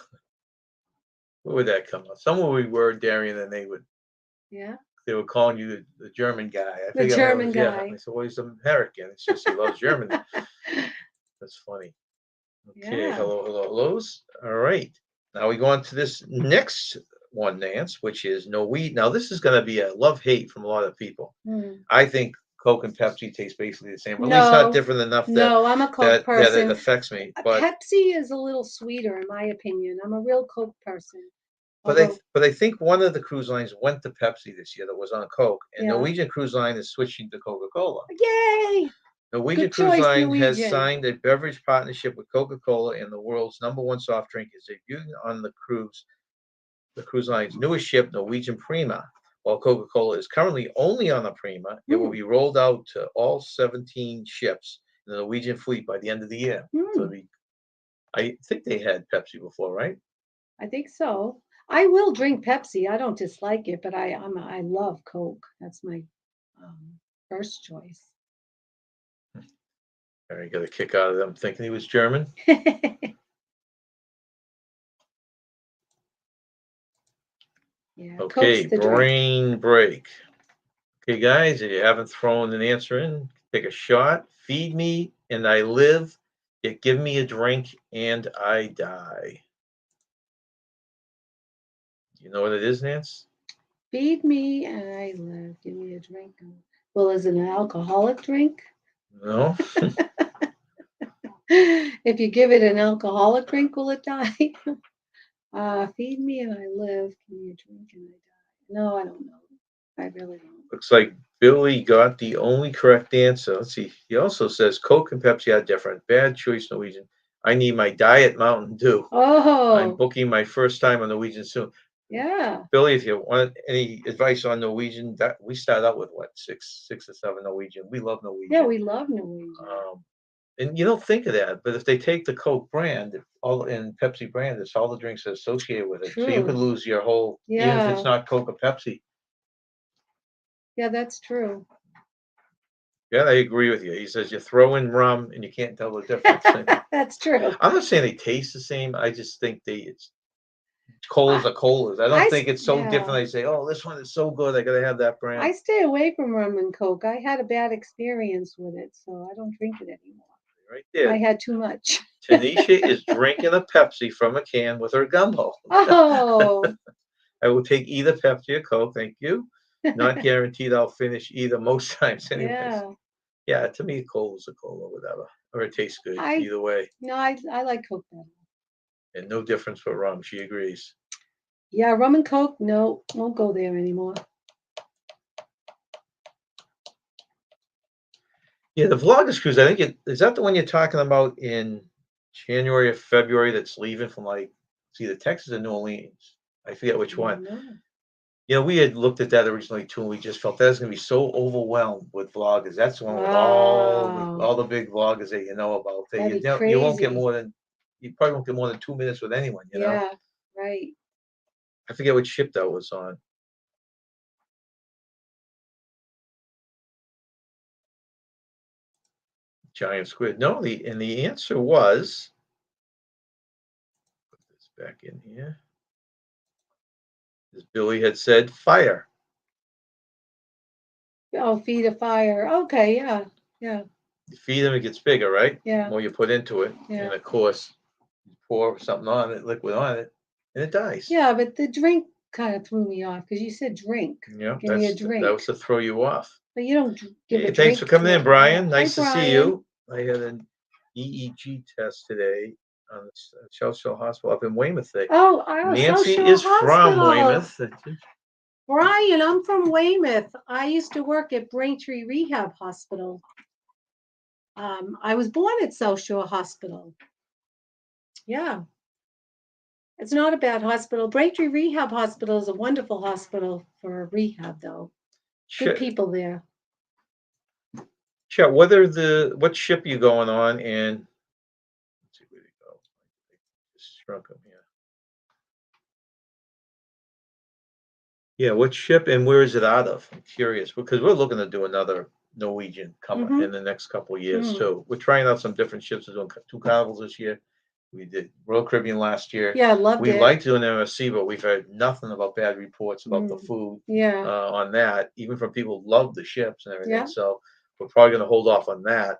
where would that come up? Somewhere we were, Darian, and Yeah. they were calling you the German guy. I The think German yeah. guy. And I said, well, he's American. It's just he loves Germany. That's funny. Okay, Yeah. hellos. All right. Now we go on to this next one, Nance, which is Norwegian. Now this is going to be a love-hate from a lot of people. Hmm. I think Coke and Pepsi taste basically the same, or at least not No, different enough no, I'm a Coke that it person. affects me. But Pepsi is a little sweeter, in my opinion. I'm a real Coke person. Although, but I think one of the cruise lines went to Pepsi this year that was on Coke, and yeah. Norwegian Cruise Line is switching to Coca-Cola. Yay! Norwegian Good Cruise choice, Line has Norwegian. signed a beverage partnership with Coca-Cola, and the world's #1 soft drink is debuting on the cruise line's newest ship, Norwegian Prima. While Coca-Cola is currently only on the Prima, it will be rolled out to all 17 ships in the Norwegian fleet by the end of the year. So I think they had Pepsi before, right? I think so. I will drink Pepsi. I don't dislike it, but I love Coke. That's my first choice. I got a kick out of them thinking he was German. Yeah, Okay, Coke's the drink. brain break. Okay, guys, if you haven't thrown an answer in, take a shot. Feed me and I live. Yet give me a drink and I die. You know what it is, Nance? Feed me and I live. Give me a drink. Well, is it an alcoholic drink? No. If you give it an alcoholic drink, will it die? Feed me and I live. Give me a drink and I die. No, I don't know. I really don't. Looks like Billy got the only correct answer. Let's see. He also says Coke and Pepsi are different. Bad choice, Norwegian. I need my Diet Mountain Dew. I'm Oh, booking my first time on Norwegian soon. yeah. Billy, if you want any advice on Norwegian, that we start out with what, six or seven Norwegian. We love Norwegian. Yeah, we love Norwegian. And you don't think of that, but if they take the Coke brand, all and Pepsi brand, it's all the drinks associated with it. So you could True. lose your whole, even if Yeah. it's not Coke or Pepsi. Yeah, that's true. Yeah, I agree with you. He says you throw in rum and you can't tell the difference. That's true. I'm not saying they taste the same. I just think it's colas are colas. I don't think it's so different. I say, oh, this one is so good. I gotta have that brand. I stay away from rum and Coke. I had a bad experience with it, so I don't drink it anymore. Right there. I had too much. Tanisha is drinking a Pepsi from a can with her gumbo. Oh. I will take either Pepsi or Coke, thank you. Not guaranteed I'll finish either most times anyways. Yeah. Yeah, to me, cola's a cola, whatever. Or it tastes good either way. No, I like Coke better. And no difference for rum. She agrees. Yeah, rum and Coke, no, won't go there anymore. Yeah, the Vloggers cruise, I think is that the one you're talking about in January or February that's leaving from like it's either Texas or New Orleans. I forget which I one. don't know. You know, we had looked at that originally too, and we just felt that was gonna be so overwhelmed with vloggers. That's the one with Wow. all the big vloggers that you know about. That That'd be you won't get crazy. more than you probably won't get more than 2 minutes with anyone, you know? Yeah, right. I forget which ship that was on. Giant squid. No, the answer was put this back in here. As Billy had said, fire. Oh, feed a fire. Okay, yeah, yeah, You feed them, it gets bigger, right? The yeah, more you put into it, yeah. and of course, you pour something on it, liquid on it, and it dies. Yeah, but the drink kind of threw me off because you said drink. Yeah, Give me a that drink. was to throw you off. But you don't give a Hey, thanks for drink to coming a in, Brian. Hi, Nice to see Brian. you. I had an EEG test today on the South Shore Hospital up in Weymouth. Oh, I was South Nancy Shore is from Hospital. Weymouth. Brian, I'm from Weymouth. I used to work at Braintree Rehab Hospital. I was born at South Shore Hospital. Yeah, it's not a bad hospital. Braintree Rehab Hospital is a wonderful hospital for rehab, though. Good people there. Chet, what ship you going on? And let's see where they go. Just shrunk them here. Yeah, what ship and where is it out of? I'm curious because we're looking to do another Norwegian come in the next couple of years too. We're trying out some different ships. We're doing 2 Carnivals this year. We did Royal Caribbean last year. Yeah, I loved We it. liked doing MSC, but we've heard nothing about bad reports about the food Yeah, on that, even from people who love the ships and everything. yeah. So we're probably going to hold off on that.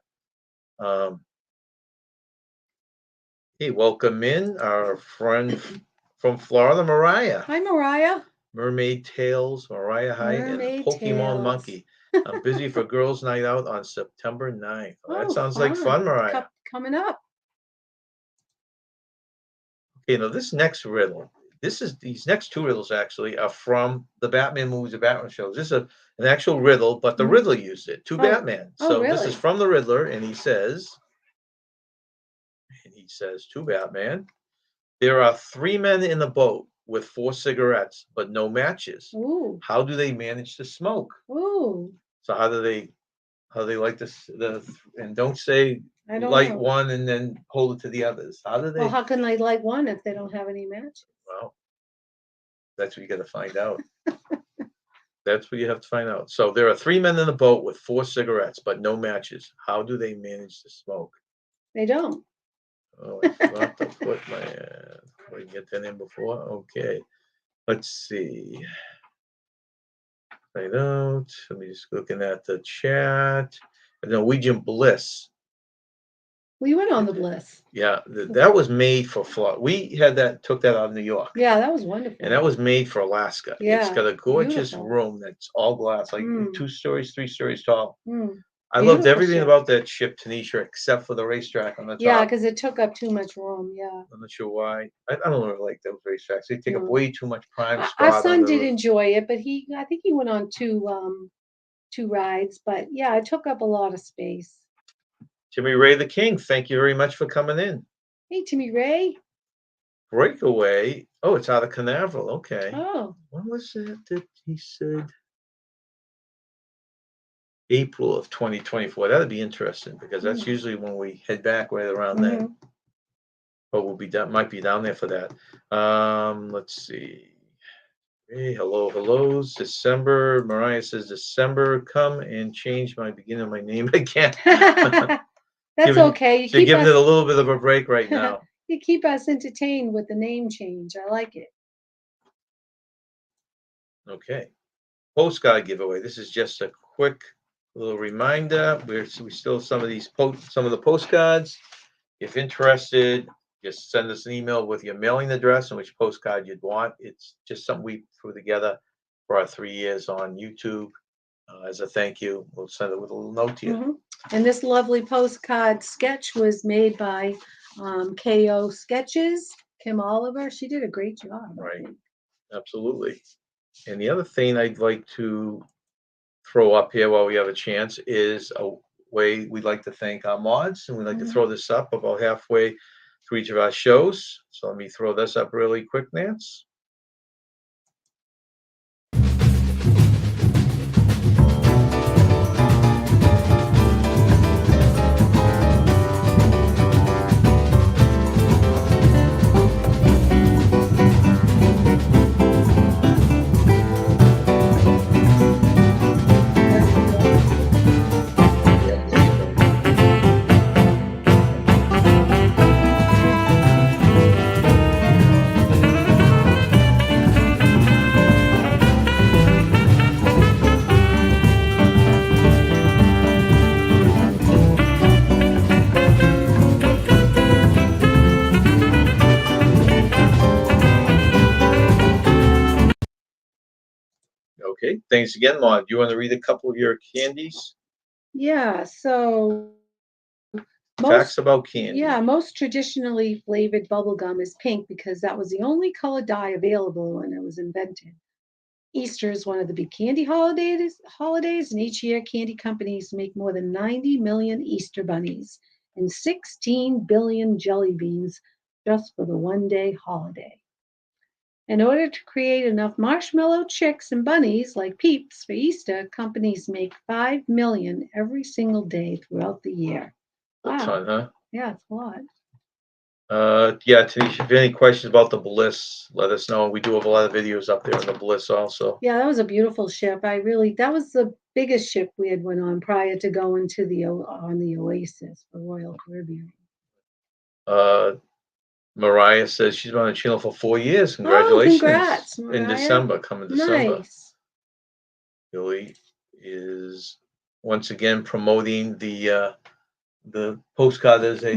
Hey, welcome in our friend from Florida, Mariah. Hi, Mariah. Mermaid Tales, Mariah Hyde, and the Mermaid Pokemon Tales. Monkey. I'm busy for Girls' Night Out on September 9th. Oh, that Oh, sounds like fun, Mariah. Coming up. Okay, now this next riddle, these next 2 riddles actually are from the Batman movies, the Batman shows. This is an actual riddle, but the Riddler used it to Batman. Oh, So this is really? from the Riddler, and he says to Batman, there are 3 men in the boat with 4 cigarettes, but no matches. Ooh, How do they manage to smoke? ooh. So how do they like this and don't say I don't light know. one and then hold it to the others. How do they? Well, how can they light one if they don't have any matches? Well, that's what you got to find out. That's what you have to find out. So there are 3 men in the boat with 4 cigarettes, but no matches. How do they manage to smoke? They don't. Oh, I forgot to put my. We get that in before. Okay, let's see. Find out. Let me just looking at the chat. Norwegian Bliss. We went on the Bliss. Yeah, that was made for Florida. We took that out of New York. Yeah, that was wonderful. And that was made for Alaska. It's Yeah, got a gorgeous beautiful. room that's all glass, like 2 stories, 3 stories tall. I loved Beautiful everything ship. about that ship, Tanisha, except for the racetrack on the top. Yeah, because it took up too much room. Yeah. I'm not sure why. I don't really like those racetracks. They take up way too much prime Our spot on son the did roof. enjoy it, but I think he went on 2 rides. But yeah, it took up a lot of space. Jimmy Ray the King, thank you very much for coming in. Hey, Timmy Ray. Breakaway. Oh, it's out of Canaveral. Okay. Oh. When was that he said? April of 2024. That'd be interesting because that's usually when we head back right around then. But might be down there for that. Let's see. Hey, hellos. December. Mariah says December. Come and change my beginning of my name again. That's okay. You're giving it a little bit of a break right now. You keep us entertained with the name change. I like it. Okay. Postcard giveaway. This is just a quick little reminder. We still have some of the postcards. If interested, just send us an email with your mailing address and which postcard you'd want. It's just something we threw together for our 3 years on YouTube. As a thank you, we'll send it with a little note to you. And this lovely postcard sketch was made by KO Sketches, Kim Oliver. She did a great job. Right. Absolutely. And the other thing I'd like to throw up here while we have a chance is way, we'd like to thank our mods, and we'd like to throw this up about halfway through each of our shows. So let me throw this up really quick, Nance. Okay, thanks again, Maud. You want to read a couple of your candies? Yeah, so Facts about candy. most traditionally flavored bubble gum is pink because that was the only color dye available when it was invented. Easter is one of the big candy holidays, and each year candy companies make more than 90 million Easter bunnies and 16 billion jelly beans just for the one-day holiday. In order to create enough marshmallow chicks and bunnies like Peeps for Easter, companies make 5 million every single day throughout the year. A ton, huh? Yeah, it's a lot. Yeah, Tanisha, if you have any questions about the Bliss, let us know. We do have a lot of videos up there on the Bliss also. Yeah, that was a beautiful ship. That was the biggest ship we had went on prior to going to the Oasis for Royal Caribbean. Mariah says she's been on the channel for 4 years. Oh, Congratulations. congrats, In Mariah. December, coming December. Nice. Billy is once again promoting the postcard as a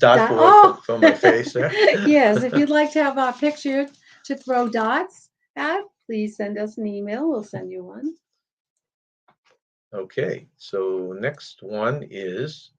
dartboard for my face there. Yes, if you'd like to have our picture to throw dots at, please send us an email. We'll send you one. Okay, so next one is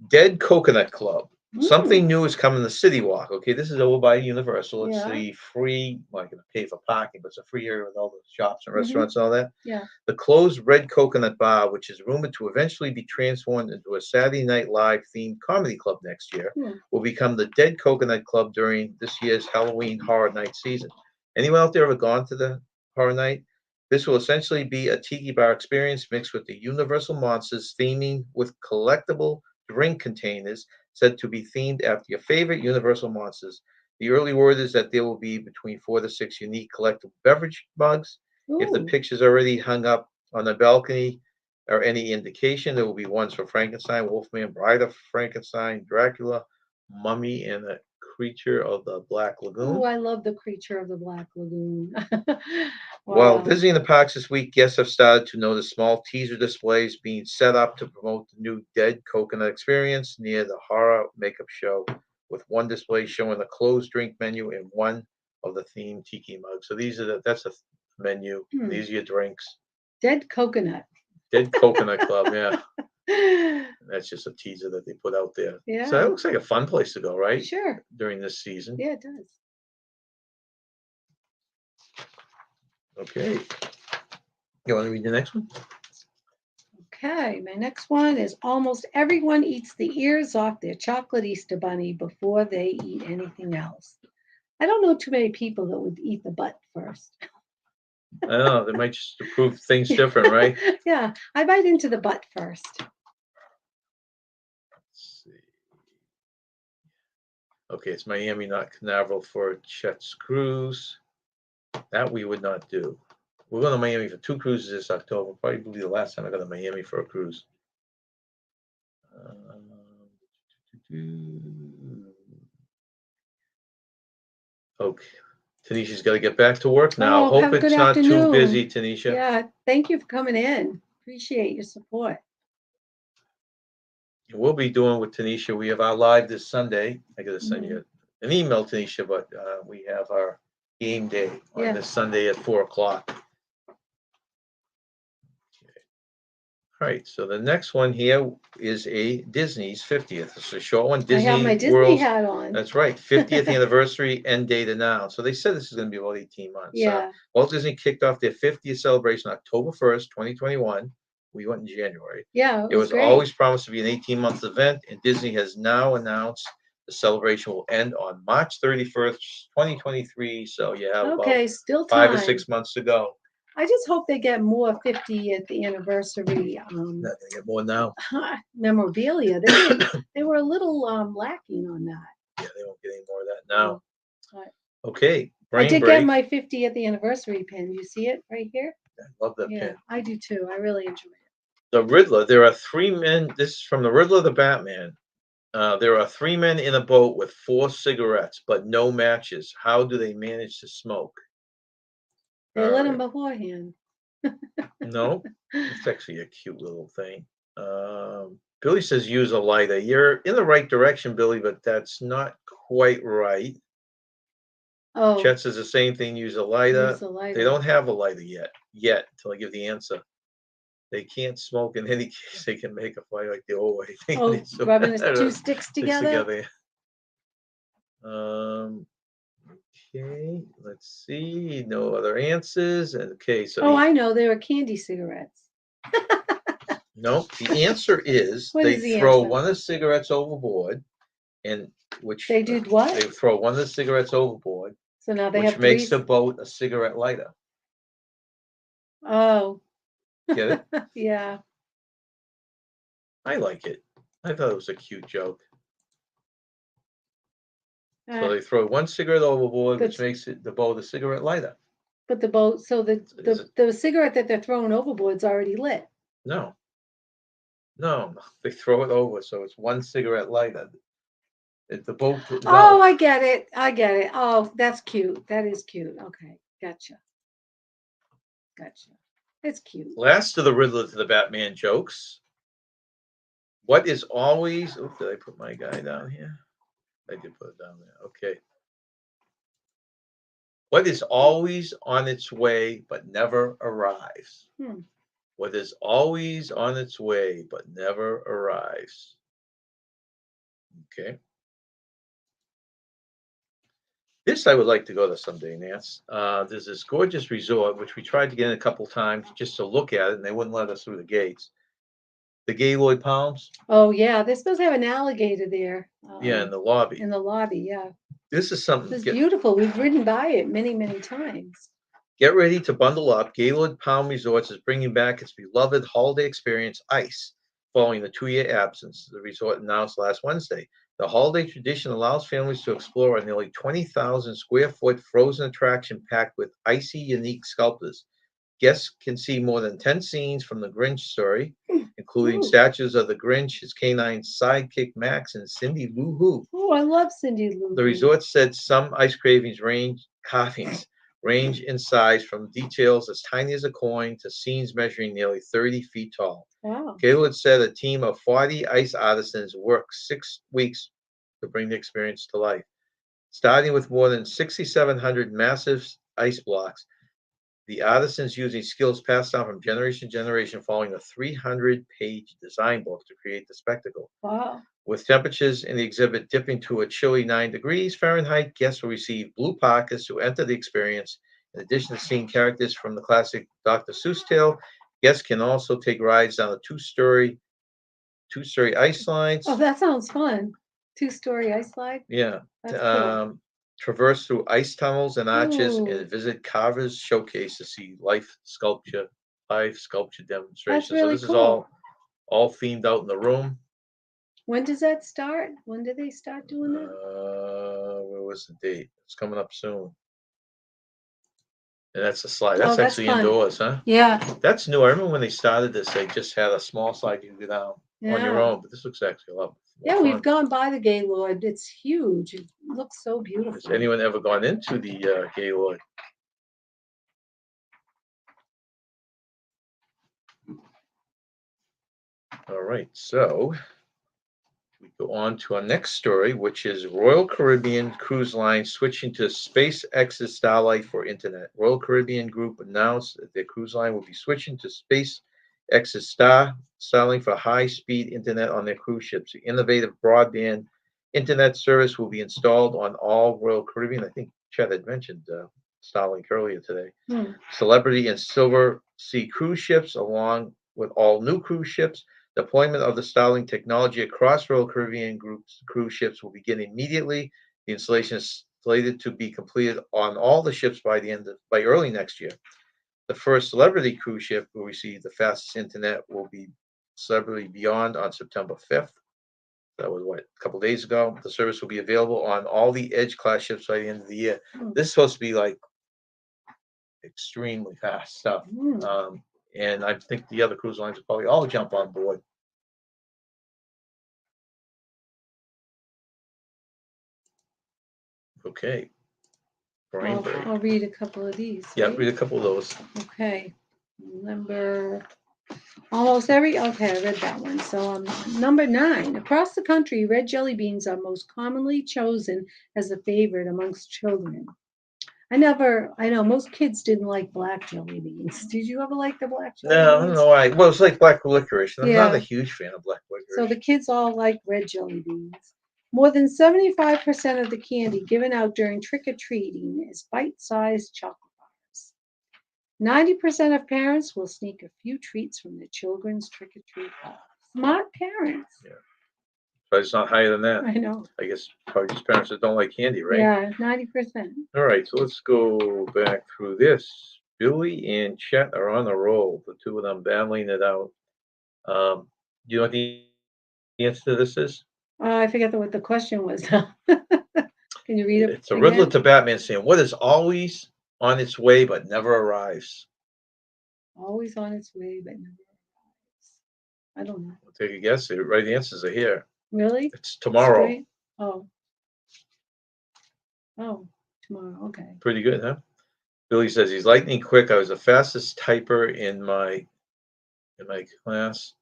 Dead Coconut Club. Something new is coming to City Walk. Okay, this is over by Universal. It's the free, well, I'm going to pay for parking, but it's a free area with all the shops and restaurants and all that. Yeah. The closed Red Coconut Bar, which is rumored to eventually be transformed into a Saturday Night Live themed comedy club next year, will become the Dead Coconut Club during this year's Halloween Horror Night season. Anyone out there ever gone to the Horror Night? This will essentially be a tiki bar experience mixed with the Universal Monsters theming with collectible drink containers said to be themed after your favorite Universal monsters. The early word is that there will be between 4 to 6 unique collectible beverage mugs. If the pictures already hung up on the balcony are any indication, there will be ones for Frankenstein, Wolfman, Bride of Frankenstein, Dracula, Mummy, and the Creature of the Black Lagoon. Oh, I love the Creature of the Black Lagoon. While visiting the parks this week, guests have started to notice small teaser displays being set up to promote the new Dead Coconut experience near the horror makeup show, with one display showing a closed drink menu and one of the themed tiki mugs. So that's a menu. These are your drinks. Dead Coconut. Dead Coconut Club, yeah. That's just a teaser that they put out there. Yeah. So that looks like a fun place to go, right? Sure. During this season. Yeah, it does. Okay. You want to read the next one? Okay, my next one is almost everyone eats the ears off their chocolate Easter bunny before they eat anything else. I don't know too many people that would eat the butt first. I don't know. They might just prove things different, right? Yeah, I bite into the butt first. Let's see. Okay, it's Miami, not Canaveral for Chet's cruise. That we would not do. We're going to Miami for 2 cruises this October. Probably the last time I go to Miami for a cruise. Okay. Tanisha's got to get back to work now. Oh, have Hope a good it's not too afternoon. busy, Tanisha. Yeah, thank you for coming in. Appreciate your support. We'll be doing with Tanisha. We have our live this Sunday. I got to send you an email, Tanisha, but we have our game day on this Sunday at 4 o'clock. All right, so the next one here is a Disney's 50th. It's a short one. Disney I have my Disney World's, hat on. That's right, 50th anniversary end date announced. So they said this is going to be about 18 months. Yeah. Walt Disney kicked off their 50th celebration October 1st, 2021, We went in January. Yeah, It was great. always promised to be an 18-month event, and Disney has now announced the celebration will end on March 31st, 2023. So you have about Okay, still 5 or time. 6 months to go. I just hope they get more 50th anniversary Not gonna get more now. memorabilia. They were a little lacking on that. Yeah, they won't get any more of that now. But Okay, I brain did break. get my 50th anniversary pin. You see it right here? I love that Yeah, pin. I do too. I really enjoy it. The Riddler. There are 3 men. This is from the Riddler, the Batman. There are 3 men in a boat with 4 cigarettes, but no matches. How do they manage to smoke? They All lit them right. beforehand. No, it's actually a cute little thing. Billy says use a lighter. You're in the right direction, Billy, but that's not quite right. Oh, Chet says the same thing. Use a lighter. use a lighter. They don't have a lighter yet. Until I give the answer. They can't smoke in any case. They can make a fire like the old way. Oh, rubbing the 2 sticks together. Okay, let's see. No other answers. Okay, so Oh, I know. They were candy cigarettes. no, the answer is What they is the throw answer? one of the cigarettes overboard, and which They did what? they throw one of the cigarettes overboard, So now they which have makes 3. the boat a cigarette lighter. Oh, Get it? yeah. I like it. I thought it was a cute joke. So Ah, they throw one cigarette overboard, which That's- makes the boat a cigarette lighter. but the boat, so Is it- the cigarette that they're throwing overboard's already lit. No, no, they throw it over, so it's one cigarette lighter. The boat. Oh, I get it. I get it. Oh, that's cute. That is cute. Okay, gotcha. Gotcha. It's cute. Last of the Riddler to the Batman jokes. What is always? Oh, did I put my guy down here? I did put it down there. Okay. What is always on its way but never arrives? Hmm. What is always on its way but never arrives? Okay. This I would like to go to someday, Nance. There's this gorgeous resort which we tried to get in a couple times just to look at it, and they wouldn't let us through the gates. The Gaylord Palms. Oh, yeah. They're supposed to have an alligator there. Yeah, in the lobby. In the lobby, yeah. This is something. It's beautiful. We've ridden by it many, many times. Get ready to bundle up. Gaylord Palm Resorts is bringing back its beloved holiday experience, Ice, following the 2-year absence. The resort announced last Wednesday. The holiday tradition allows families to explore a nearly 20,000 square foot frozen attraction packed with icy, unique sculptures. Guests can see more than 10 scenes from the Grinch story, including Ooh. statues of the Grinch, his canine sidekick Max, and Cindy Lou Who. Oh, I love Cindy Lou. The resort said some ice carvings range in size from details as tiny as a coin to scenes measuring nearly 30 feet tall. Wow. Gaylord said a team of 40 ice artisans worked 6 weeks to bring the experience to life. Starting with more than 6,700 massive ice blocks, the artisans using skills passed down from generation to generation following a 300-page design book to create the spectacle. Wow. With temperatures in the exhibit dipping to a chilly 9 degrees Fahrenheit, guests will receive blue pockets to enter the experience. In addition to seeing characters from the classic Dr. Seuss tale, guests can also take rides down the two-story ice slides. Oh, that sounds fun. 2-story ice slide. Yeah. That's cool. Traverse through ice tunnels and arches Ooh. and visit Carver's Showcase to see live sculpture demonstrations. really So this cool. is all themed out in the room. When does that start? When do they start doing that? Where was the date? It's coming up soon. And that's the slide. That's that's actually fun. indoors, huh? Yeah. That's new. I remember when they started this, they just had a small slide you could go down on your Yeah. own, but this looks actually a lot more Yeah, we've fun. gone by the Gaylord. It's huge. It looks so beautiful. Has anyone ever gone into the Gaylord? All right, so we go on to our next story, which is Royal Caribbean Cruise Line switching to SpaceX's Starlight for internet. Royal Caribbean Group announced that their cruise line will be switching to SpaceX's Starlink for high-speed internet on their cruise ships. The innovative broadband internet service will be installed on all Royal Caribbean. I think Chad had mentioned Starlink earlier today. Celebrity and Silver Sea cruise ships, along with all new cruise ships. Deployment of the Starlink technology across Royal Caribbean Group's cruise ships will begin immediately. The installation is slated to be completed on all the ships by early next year. The first Celebrity cruise ship will receive the fastest internet will be Celebrity Beyond on September 5th. That was a couple days ago. The service will be available on all the Edge class ships by the end of the year. This is supposed to be like extremely fast stuff. And I think the other cruise lines will probably all jump on board. Okay. I'll read a couple of these. Yeah, right? read a couple of those. Okay. Number almost every, okay, I read that one. So number 9, across the country, red jelly beans are most commonly chosen as a favorite amongst children. I know most kids didn't like black jelly beans. Did you ever like the black jelly beans? No, I don't know why. Well, it's like black licorice. And I'm not a Yeah. huge fan of black licorice. So the kids all like red jelly beans. More than 75% of the candy given out during trick-or-treating is bite-sized chocolate bars. 90% of parents will sneak a few treats from their children's trick-or-treat box. Smart parents. Yeah. But it's not higher than that. I know. I guess probably just parents that don't like candy, right? Yeah, 90%. All right, so let's go back through this. Billy and Chet are on a roll. The two of them battling it out. Do you know what the answer to this is? I forget what the question was. Can you read it? It's a Riddler to Batman saying, "What is always on its way but never arrives?" Always on its way but never arrives. I don't know. We'll take a guess. The right answers are here. Really? It's tomorrow. Straight? Oh, tomorrow. Okay. Pretty good, huh? Billy says he's lightning quick. I was the fastest typer in my class.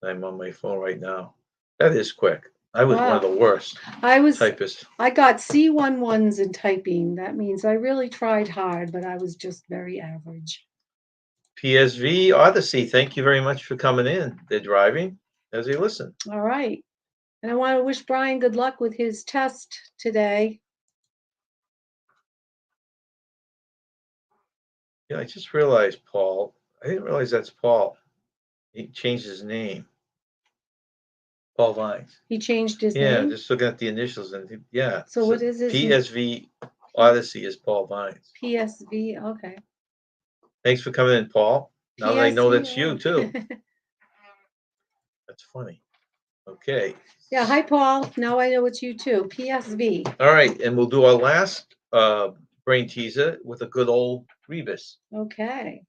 I'm on my phone right now. That is quick. I was one of the worst typists. I got C11s in typing. That means I really tried hard, but I was just very average. PSV Odyssey, thank you very much for coming in. They're driving as they listen. All right. And I want to wish Brian good luck with his test today. Yeah, I just realized, Paul. I didn't realize that's Paul. He changed his name. Paul Vines. He changed his name? Yeah, just looking at the initials. And yeah. So what is his PSV Odyssey is Paul Vines. PSV, okay. Thanks for coming in, Paul. Now that I know that's you, too. That's funny. Okay. Yeah, hi, Paul. Now I know it's you, too. PSV. All right, and we'll do our last brain teaser with a good old rebus. Okay.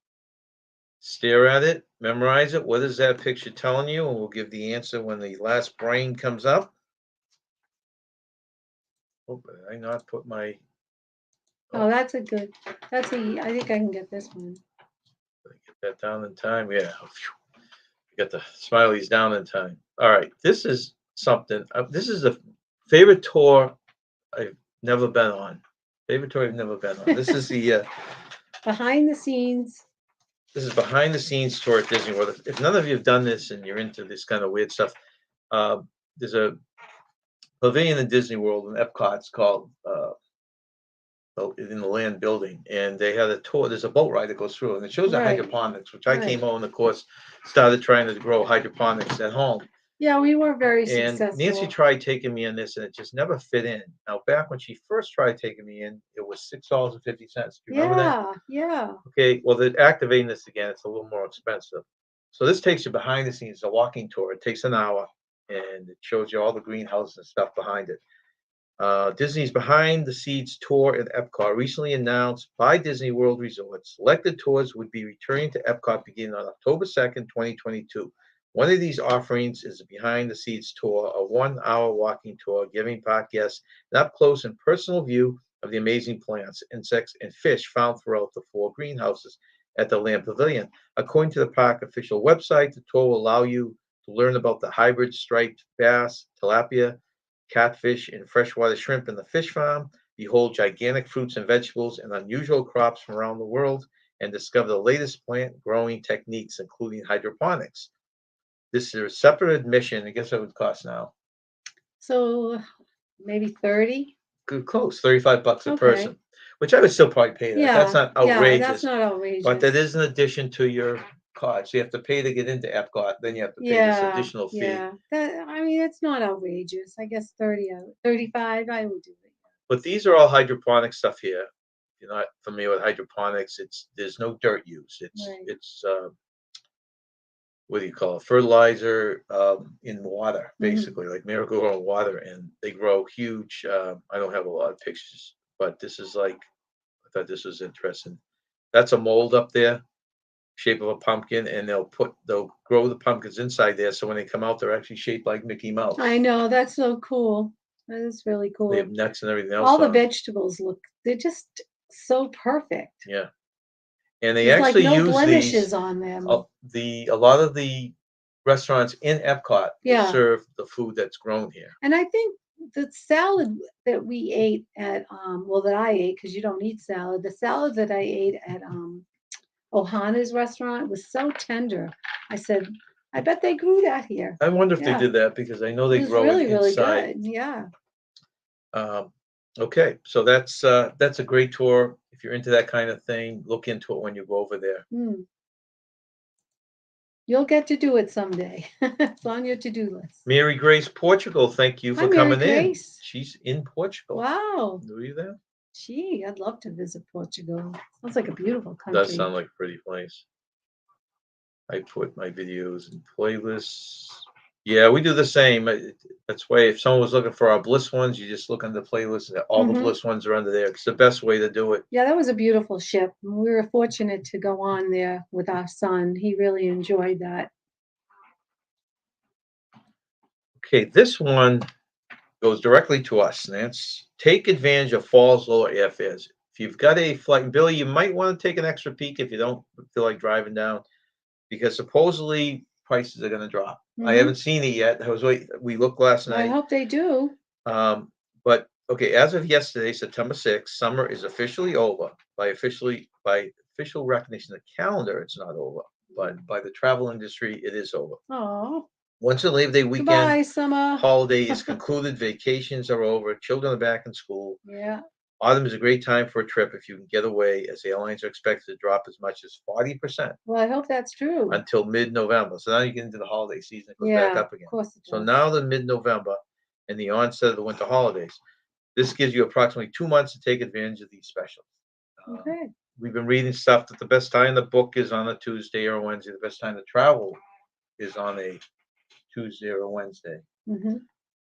Stare at it, memorize it. What is that picture telling you? And we'll give the answer when the last brain comes up. Oh, did I not put my... Oh, that's a good, I think I can get this one. Get that down in time. Yeah. Got the smileys down in time. All right. This is something. This is a favorite tour I've never been on. Favorite tour I've never been on. This is the... behind the scenes. This is behind the scenes tour at Disney World. If none of you have done this and you're into this kind of weird stuff, there's a pavilion in Disney World in Epcot. It's called in the land building, and they had a tour. There's a boat ride that goes through, and it shows the hydroponics, which I came on, of course, started trying to grow hydroponics at home. Yeah, we were very And successful. Nancy tried taking me in this, and it just never fit in. Now, back when she first tried taking me in, it was $6.50. Do you remember that? Yeah. Okay, well, they're activating this again. It's a little more expensive. So this takes you behind the scenes, a walking tour. It takes an hour, and it shows you all the greenhouses and stuff behind it. Disney's Behind the Scenes tour at Epcot recently announced by Disney World Resorts. Selected tours would be returning to Epcot beginning on October 2nd, 2022. One of these offerings is a Behind the Scenes tour, a 1-hour walking tour giving park guests an up-close and personal view of the amazing plants, insects, and fish found throughout the 4 greenhouses at the Land Pavilion. According to the park official website, the tour will allow you to learn about the hybrid striped bass, tilapia, catfish, and freshwater shrimp in the fish farm, behold gigantic fruits and vegetables and unusual crops from around the world, and discover the latest plant growing techniques, including hydroponics. This is a separate admission. I guess what it would cost now. So maybe 30? Good, close, $35 a person, which I would still probably pay that. Yeah, that's not outrageous. Yeah, that's not outrageous. But that is an addition to your Epcot, so you have to pay to get into Epcot. Then you have to pay this Yeah, additional fee. yeah. I mean, it's not outrageous. I guess 35, I would do it. But these are all hydroponic stuff here. If you're not familiar with hydroponics, there's no dirt use. Right. It's what do you call it? Fertilizer in water, basically, like Miracle-Gro in water, and they grow huge. I don't have a lot of pictures, but this is like, I thought this was interesting. That's a mold up there, shape of a pumpkin, and they'll grow the pumpkins inside there, so when they come out, they're actually shaped like Mickey Mouse. I know, that's so cool. That is really They cool. have nuts and everything else All the on 'em. vegetables they're just so perfect. Yeah. And they There's like actually no use blemishes these. on them. A lot of the restaurants in Epcot will Yeah. serve the food that's grown here. And I think the salad that we ate at well, that I ate, because you don't eat salad, the salad that I ate at Ohana's restaurant was so tender. I said, I bet they grew that here. I wonder if they Yeah. did that because I know It they was grow really, it really inside. good. Yeah. Okay, so that's a great tour. If you're into that kind of thing, look into it when you go over there. Mm. You'll get to do it someday. It's on your to-do list. Mary Grace, Portugal, thank you Hi, for Mary coming in. Grace. She's in Portugal. Wow. Knew you there? Gee, I'd love to visit Portugal. Sounds like a beautiful Does country. sound like a pretty place. I put my videos in playlists. Yeah, we do the same. That's why if someone was looking for our Bliss ones, you just look on the playlist and all the Bliss ones are under there. It's the best way to do it. Yeah, that was a beautiful ship. We were fortunate to go on there with our son. He really enjoyed that. Okay, this one goes directly to us, Nance. Take advantage of fall's lower airfares. If you've got a flight, Billy, you might want to take an extra peek if you don't feel like driving down, because supposedly prices are going to drop. I haven't seen it yet. We looked last I night. hope they do. But okay, as of yesterday, September 6th, summer is officially over. By official recognition of the calendar, it's not over, but by the travel industry, it is over. Oh, Once the Labor Day goodbye, weekend summer. holiday is concluded, vacations are over, children are back in school. Yeah. Autumn is a great time for a trip if you can get away, as the airlines are expected to drop as much as 40% Well, I hope that's true. until mid-November. So now you get into the holiday season, it goes back Yeah, up again. of course it So does. now the mid-November and the onset of the winter holidays. This gives you approximately 2 months to take advantage of these specials. Okay. We've been reading stuff that the best time to book is on a Tuesday or a Wednesday. The best time to travel is on a Tuesday or a Wednesday.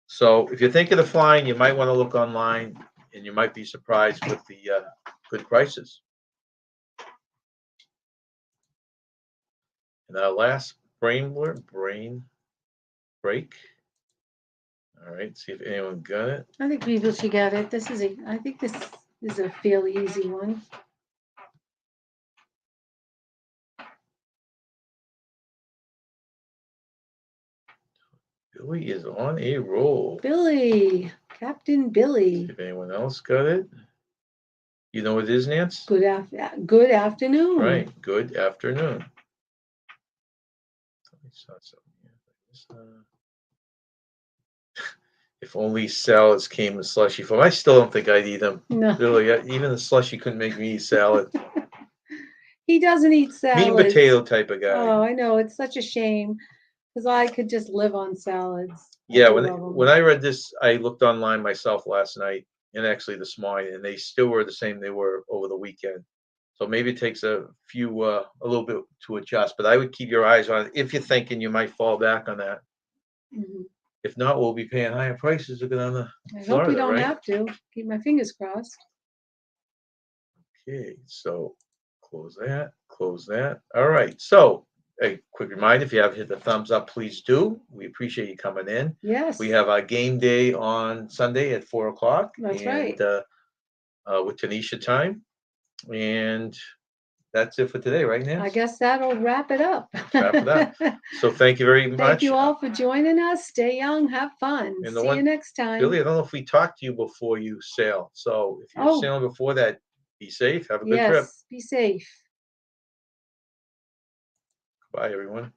So if you're thinking of flying, you might want to look online, and you might be surprised with the good prices. And our last brain break. All right, see if anyone got it. I think people should get it. I think this is a fairly easy one. Billy is on a roll. Billy, Captain Billy. See if anyone else got it. You know what it is, Nance? Good afternoon. Right. Good afternoon. I saw something here. If only salads came in slushy form. I still don't think I'd eat them. No. Really, even the slushy couldn't make me eat salad. He doesn't eat Meat and salads. potato type of guy. Oh, I know. It's such a shame because I could just live on salads. Yeah, when I read this, I looked online myself last night and actually this morning, and they still were the same they were over the weekend. So maybe it takes a little bit to adjust, but I would keep your eyes on it if you're thinking you might fall back on that. If not, we'll be paying higher prices looking on the I Florida, hope we don't right? have to. Keep my fingers crossed. Okay, so close that. All right, so a quick reminder, if you haven't hit the thumbs up, please do. We appreciate you coming in. Yes. We have our game day on Sunday at 4 o'clock. That's right. With Tanisha time. And that's it for today, right, Nance? I guess that'll wrap it up. Wrap it up. So thank you very much. Thank you all for joining us. Stay young, have fun. And See you next time. Billy, I don't know if we talked to you before you sail. So if you're sailing before that, be safe. Have a good trip. Yes, be safe. Bye, everyone.